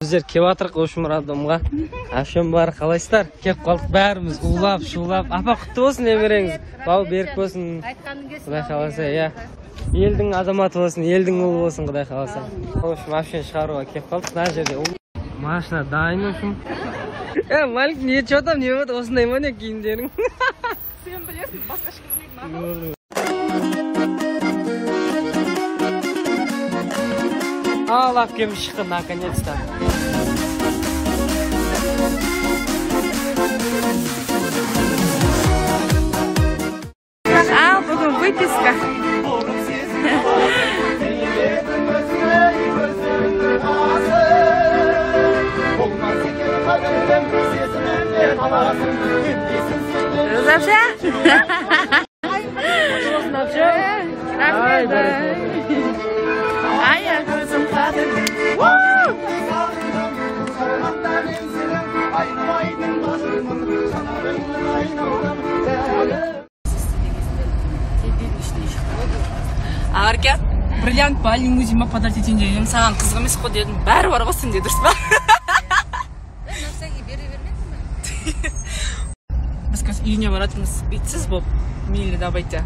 біздер кеп атырық Ошым роддомға. Ашым бар, қалайсыздар? Кеп қалдық бәріміз улап, шулап. Апа құтты болсын немереңіз. Бау берік болсын. Құдай қаласа, иә. Елдің азаматы болсын, елдің ұлы болсын, Құдай қаласа. Ошым машина шығаруға кеп қалдық. Мына жерде машина дайын Ошым. Малик, не чотам, не болады? Осындай ма не киімдерің? Сен білесің, басқа ешкім білмейді. Алап кем шықты, наконец-то. Ал, бүгін выписка. Завжди? Ая, көзім қадыр. Аркет, бриллиант па, лимузин ба подарить етейін дедім. Саған қызық емес қой дедім. Бәрі бар ғой сенде, дұрыс па? Біз қазір үйіне баратырмыз. Бейтсіз болып, мейлі давайте.